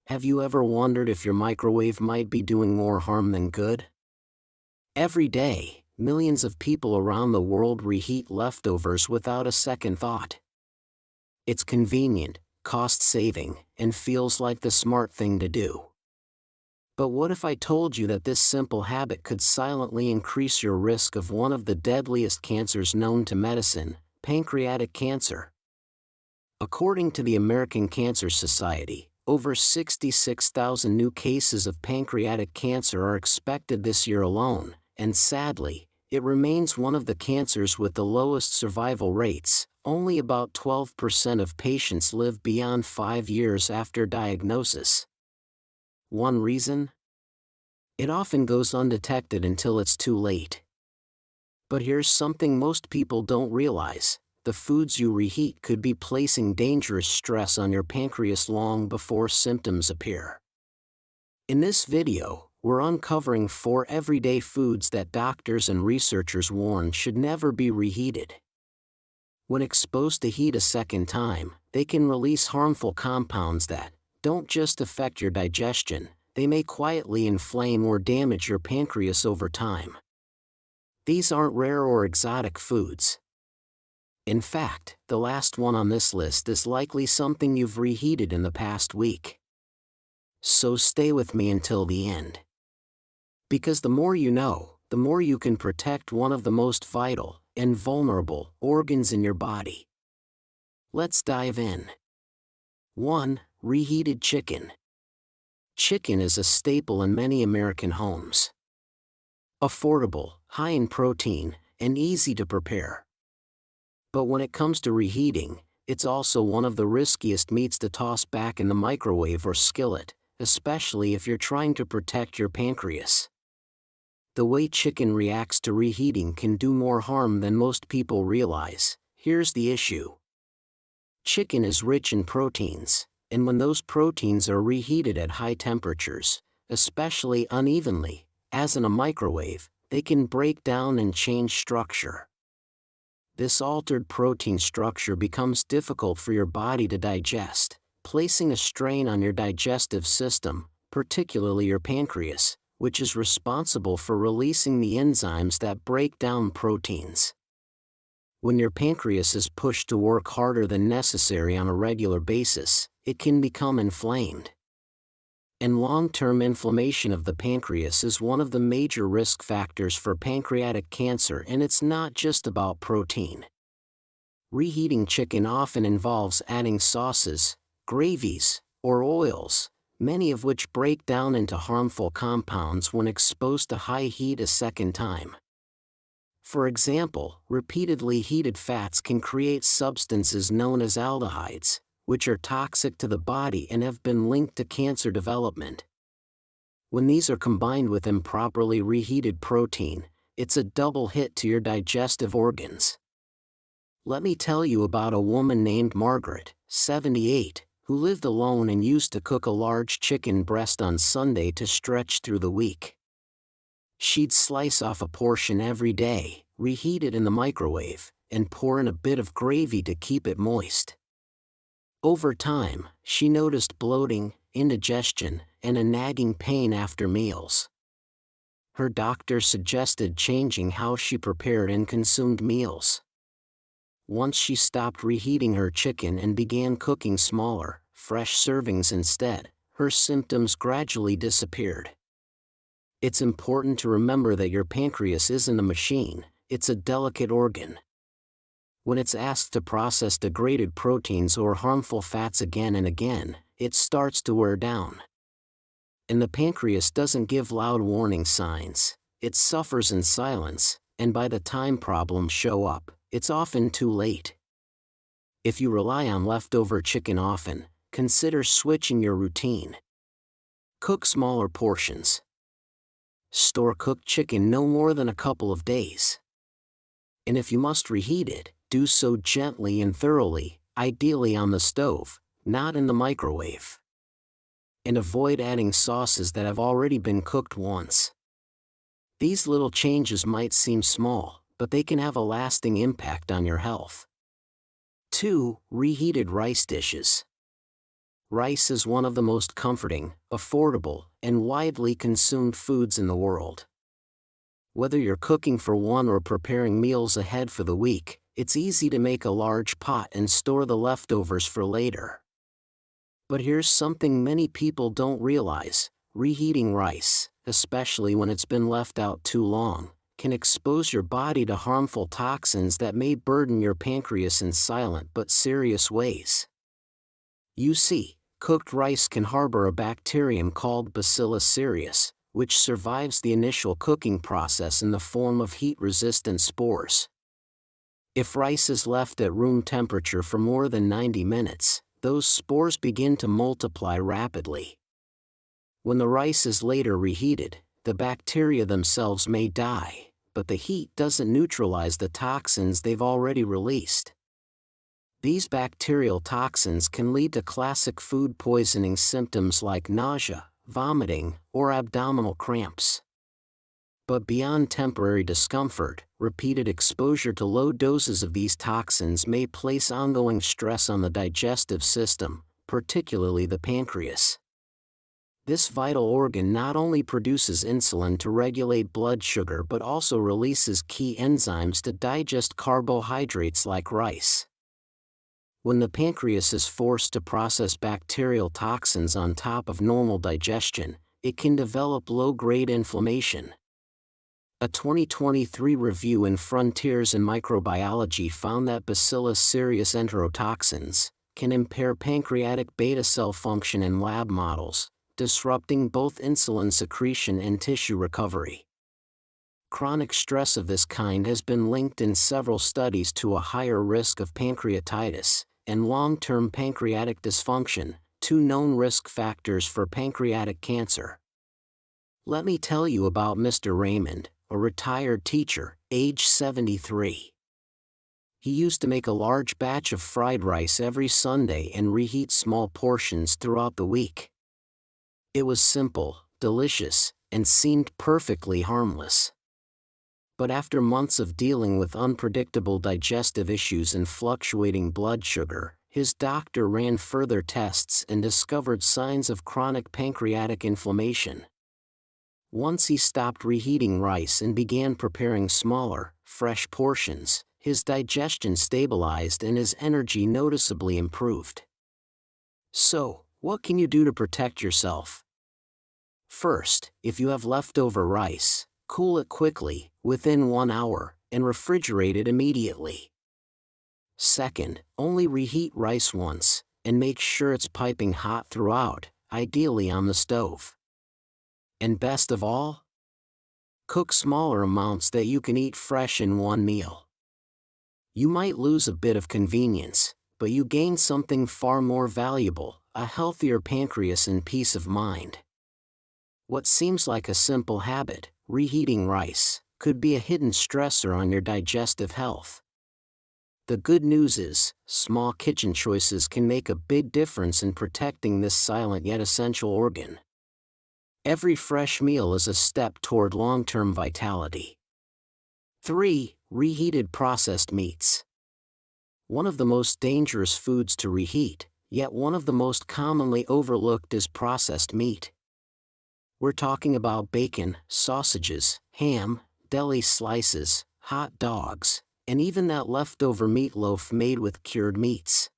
Have you ever wondered if your microwave might be doing more harm than good? Every day, millions of people around the world reheat leftovers without a second thought. It's convenient, cost-saving, and feels like the smart thing to do. But what if I told you that this simple habit could silently increase your risk of one of the deadliest cancers known to medicine, pancreatic cancer? According to the American Cancer Society, over 66,000 new cases of pancreatic cancer are expected this year alone, and sadly, it remains one of the cancers with the lowest survival rates. Only about 12% of patients live beyond 5 years after diagnosis. One reason? It often goes undetected until it's too late. But here's something most people don't realize. The foods you reheat could be placing dangerous stress on your pancreas long before symptoms appear. In this video, we're uncovering 4 everyday foods that doctors and researchers warn should never be reheated. When exposed to heat a second time, they can release harmful compounds that don't just affect your digestion, they may quietly inflame or damage your pancreas over time. These aren't rare or exotic foods. In fact, the last one on this list is likely something you've reheated in the past week. So stay with me until the end. Because the more you know, the more you can protect one of the most vital and vulnerable organs in your body. Let's dive in. 1. Reheated chicken. Chicken is a staple in many American homes. Affordable, high in protein, and easy to prepare. But when it comes to reheating, it's also one of the riskiest meats to toss back in the microwave or skillet, especially if you're trying to protect your pancreas. The way chicken reacts to reheating can do more harm than most people realize. Here's the issue. Chicken is rich in proteins, and when those proteins are reheated at high temperatures, especially unevenly, as in a microwave, they can break down and change structure. This altered protein structure becomes difficult for your body to digest, placing a strain on your digestive system, particularly your pancreas, which is responsible for releasing the enzymes that break down proteins. When your pancreas is pushed to work harder than necessary on a regular basis, it can become inflamed. And long-term inflammation of the pancreas is one of the major risk factors for pancreatic cancer, and it's not just about protein. Reheating chicken often involves adding sauces, gravies, or oils, many of which break down into harmful compounds when exposed to high heat a second time. For example, repeatedly heated fats can create substances known as aldehydes, which are toxic to the body and have been linked to cancer development. When these are combined with improperly reheated protein, it's a double hit to your digestive organs. Let me tell you about a woman named Margaret, 78, who lived alone and used to cook a large chicken breast on Sunday to stretch through the week. She'd slice off a portion every day, reheat it in the microwave, and pour in a bit of gravy to keep it moist. Over time, she noticed bloating, indigestion, and a nagging pain after meals. Her doctor suggested changing how she prepared and consumed meals. Once she stopped reheating her chicken and began cooking smaller, fresh servings instead, her symptoms gradually disappeared. It's important to remember that your pancreas isn't a machine, it's a delicate organ. When it's asked to process degraded proteins or harmful fats again and again, it starts to wear down. And the pancreas doesn't give loud warning signs, it suffers in silence, and by the time problems show up, it's often too late. If you rely on leftover chicken often, consider switching your routine. Cook smaller portions. Store cooked chicken no more than a couple of days. And if you must reheat it, do so gently and thoroughly, ideally on the stove, not in the microwave. And avoid adding sauces that have already been cooked once. These little changes might seem small, but they can have a lasting impact on your health. 2. Reheated rice dishes. Rice is one of the most comforting, affordable, and widely consumed foods in the world. Whether you're cooking for one or preparing meals ahead for the week, it's easy to make a large pot and store the leftovers for later. But here's something many people don't realize: reheating rice, especially when it's been left out too long, can expose your body to harmful toxins that may burden your pancreas in silent but serious ways. You see, cooked rice can harbor a bacterium called Bacillus cereus, which survives the initial cooking process in the form of heat-resistant spores. If rice is left at room temperature for more than 90 minutes, those spores begin to multiply rapidly. When the rice is later reheated, the bacteria themselves may die, but the heat doesn't neutralize the toxins they've already released. These bacterial toxins can lead to classic food poisoning symptoms like nausea, vomiting, or abdominal cramps. But beyond temporary discomfort, repeated exposure to low doses of these toxins may place ongoing stress on the digestive system, particularly the pancreas. This vital organ not only produces insulin to regulate blood sugar but also releases key enzymes to digest carbohydrates like rice. When the pancreas is forced to process bacterial toxins on top of normal digestion, it can develop low-grade inflammation. A 2023 review in Frontiers in Microbiology found that Bacillus cereus enterotoxins can impair pancreatic beta cell function in lab models, disrupting both insulin secretion and tissue recovery. Chronic stress of this kind has been linked in several studies to a higher risk of pancreatitis and long-term pancreatic dysfunction, two known risk factors for pancreatic cancer. Let me tell you about Mr. Raymond, a retired teacher, age 73. He used to make a large batch of fried rice every Sunday and reheat small portions throughout the week. It was simple, delicious, and seemed perfectly harmless. But after months of dealing with unpredictable digestive issues and fluctuating blood sugar, his doctor ran further tests and discovered signs of chronic pancreatic inflammation. Once he stopped reheating rice and began preparing smaller, fresh portions, his digestion stabilized and his energy noticeably improved. So, what can you do to protect yourself? First, if you have leftover rice, cool it quickly, within 1 hour, and refrigerate it immediately. Second, only reheat rice once, and make sure it's piping hot throughout, ideally on the stove. And best of all, cook smaller amounts that you can eat fresh in one meal. You might lose a bit of convenience, but you gain something far more valuable: a healthier pancreas and peace of mind. What seems like a simple habit, reheating rice, could be a hidden stressor on your digestive health. The good news is, small kitchen choices can make a big difference in protecting this silent yet essential organ. Every fresh meal is a step toward long-term vitality. 3. Reheated processed meats. One of the most dangerous foods to reheat, yet one of the most commonly overlooked, is processed meat. We're talking about bacon, sausages, ham, deli slices, hot dogs, and even that leftover meatloaf made with cured meats.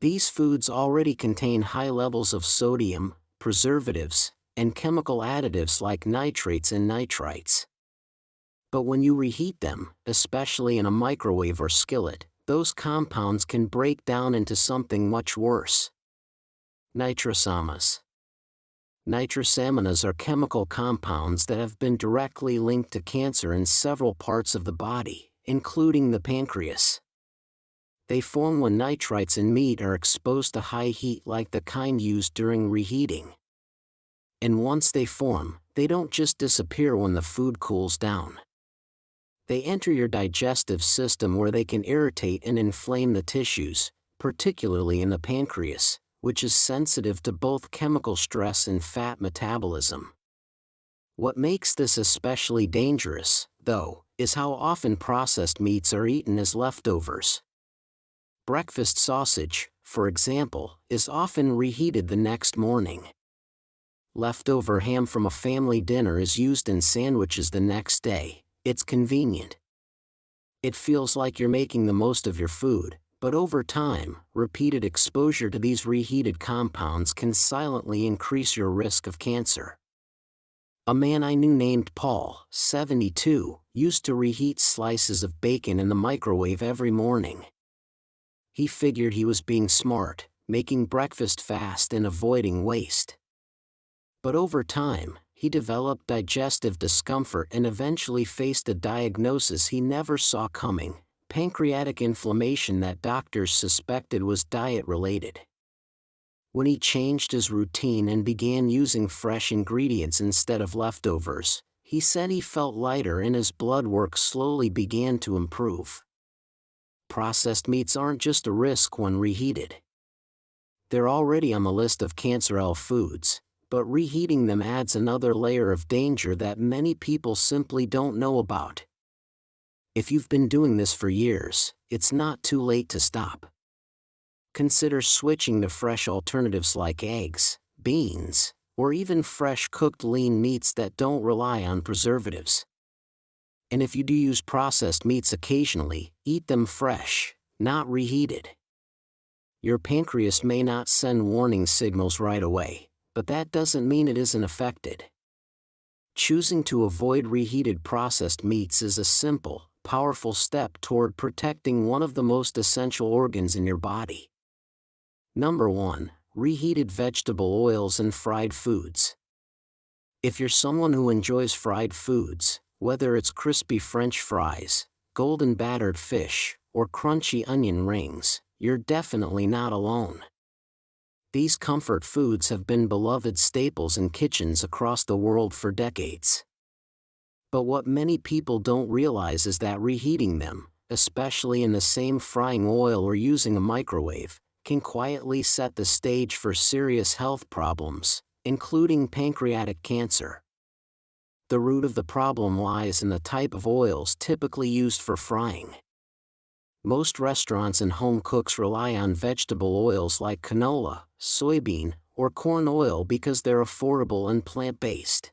These foods already contain high levels of sodium, preservatives, and chemical additives like nitrates and nitrites. But when you reheat them, especially in a microwave or skillet, those compounds can break down into something much worse: nitrosamas. Nitrosamines are chemical compounds that have been directly linked to cancer in several parts of the body, including the pancreas. They form when nitrites in meat are exposed to high heat like the kind used during reheating. And once they form, they don't just disappear when the food cools down. They enter your digestive system where they can irritate and inflame the tissues, particularly in the pancreas, which is sensitive to both chemical stress and fat metabolism. What makes this especially dangerous, though, is how often processed meats are eaten as leftovers. Breakfast sausage, for example, is often reheated the next morning. Leftover ham from a family dinner is used in sandwiches the next day. It's convenient. It feels like you're making the most of your food, but over time, repeated exposure to these reheated compounds can silently increase your risk of cancer. A man I knew named Paul, 72, used to reheat slices of bacon in the microwave every morning. He figured he was being smart, making breakfast fast and avoiding waste. But over time, he developed digestive discomfort and eventually faced a diagnosis he never saw coming: pancreatic inflammation that doctors suspected was diet-related. When he changed his routine and began using fresh ingredients instead of leftovers, he said he felt lighter and his blood work slowly began to improve. Processed meats aren't just a risk when reheated. They're already on the list of cancer foods, but reheating them adds another layer of danger that many people simply don't know about. If you've been doing this for years, it's not too late to stop. Consider switching to fresh alternatives like eggs, beans, or even fresh cooked lean meats that don't rely on preservatives. And if you do use processed meats occasionally, eat them fresh, not reheated. Your pancreas may not send warning signals right away, but that doesn't mean it isn't affected. Choosing to avoid reheated processed meats is a simple, powerful step toward protecting one of the most essential organs in your body. Number 1. Reheated vegetable oils and fried foods. If you're someone who enjoys fried foods, whether it's crispy French fries, golden battered fish, or crunchy onion rings, you're definitely not alone. These comfort foods have been beloved staples in kitchens across the world for decades. But what many people don't realize is that reheating them, especially in the same frying oil or using a microwave, can quietly set the stage for serious health problems, including pancreatic cancer. The root of the problem lies in the type of oils typically used for frying. Most restaurants and home cooks rely on vegetable oils like canola, soybean, or corn oil because they're affordable and plant-based.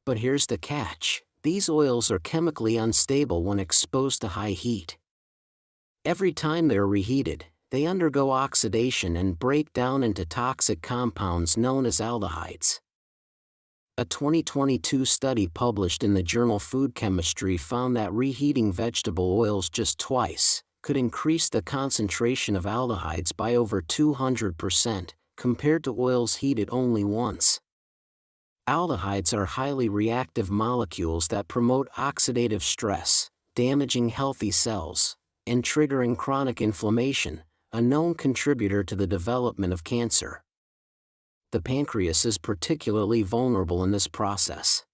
But here's the catch: these oils are chemically unstable when exposed to high heat. Every time they're reheated, they undergo oxidation and break down into toxic compounds known as aldehydes. A 2022 study published in the journal Food Chemistry found that reheating vegetable oils just twice could increase the concentration of aldehydes by over 200%, compared to oils heated only once. Aldehydes are highly reactive molecules that promote oxidative stress, damaging healthy cells, and triggering chronic inflammation, a known contributor to the development of cancer. The pancreas is particularly vulnerable in this process.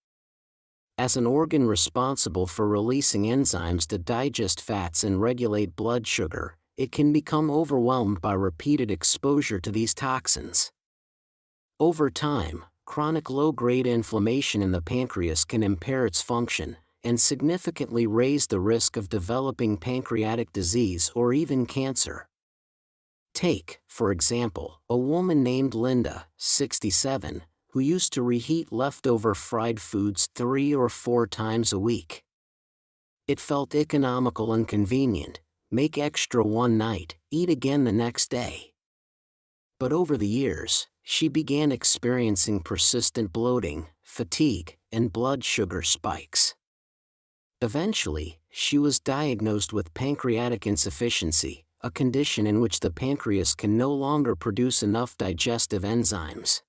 As an organ responsible for releasing enzymes to digest fats and regulate blood sugar, it can become overwhelmed by repeated exposure to these toxins. Over time, chronic low-grade inflammation in the pancreas can impair its function and significantly raise the risk of developing pancreatic disease or even cancer. Take, for example, a woman named Linda, 67, who used to reheat leftover fried foods 3 or 4 times a week. It felt economical and convenient: make extra one night, eat again the next day. But over the years, she began experiencing persistent bloating, fatigue, and blood sugar spikes. Eventually, she was diagnosed with pancreatic insufficiency, a condition in which the pancreas can no longer produce enough digestive enzymes.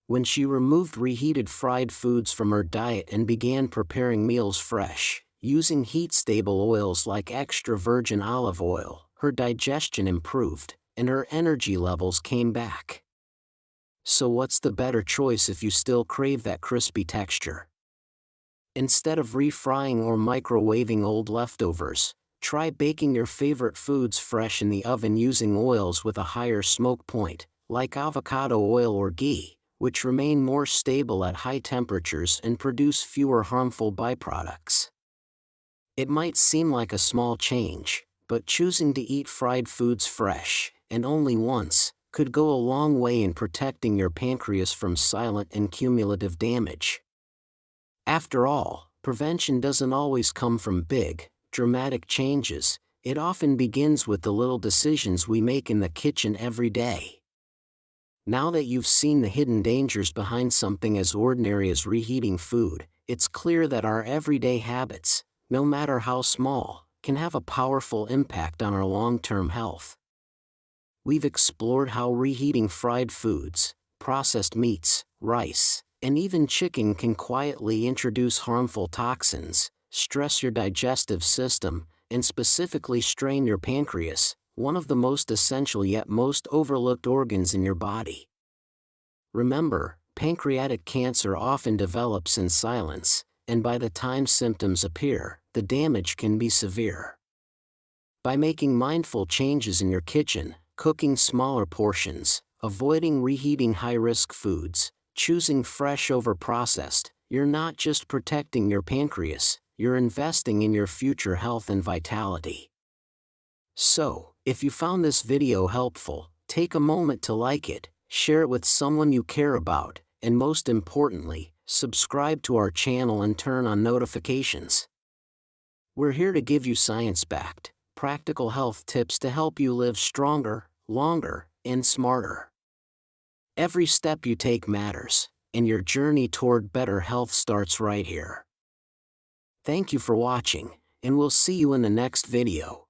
When she removed reheated fried foods from her diet and began preparing meals fresh, using heat-stable oils like extra virgin olive oil, her digestion improved, and her energy levels came back. So what's the better choice if you still crave that crispy texture? Instead of refrying or microwaving old leftovers, try baking your favorite foods fresh in the oven using oils with a higher smoke point, like avocado oil or ghee, which remain more stable at high temperatures and produce fewer harmful byproducts. It might seem like a small change, but choosing to eat fried foods fresh and only once, could go a long way in protecting your pancreas from silent and cumulative damage. After all, prevention doesn't always come from big, dramatic changes. It often begins with the little decisions we make in the kitchen every day. Now that you've seen the hidden dangers behind something as ordinary as reheating food, it's clear that our everyday habits, no matter how small, can have a powerful impact on our long-term health. We've explored how reheating fried foods, processed meats, rice, and even chicken can quietly introduce harmful toxins, stress your digestive system, and specifically strain your pancreas, one of the most essential yet most overlooked organs in your body. Remember, pancreatic cancer often develops in silence, and by the time symptoms appear, the damage can be severe. By making mindful changes in your kitchen, cooking smaller portions, avoiding reheating high-risk foods, choosing fresh over processed, you're not just protecting your pancreas, you're investing in your future health and vitality. So, if you found this video helpful, take a moment to like it, share it with someone you care about, and most importantly, subscribe to our channel and turn on notifications. We're here to give you science-backed, practical health tips to help you live stronger, longer, and smarter. Every step you take matters, and your journey toward better health starts right here. Thank you for watching, and we'll see you in the next video.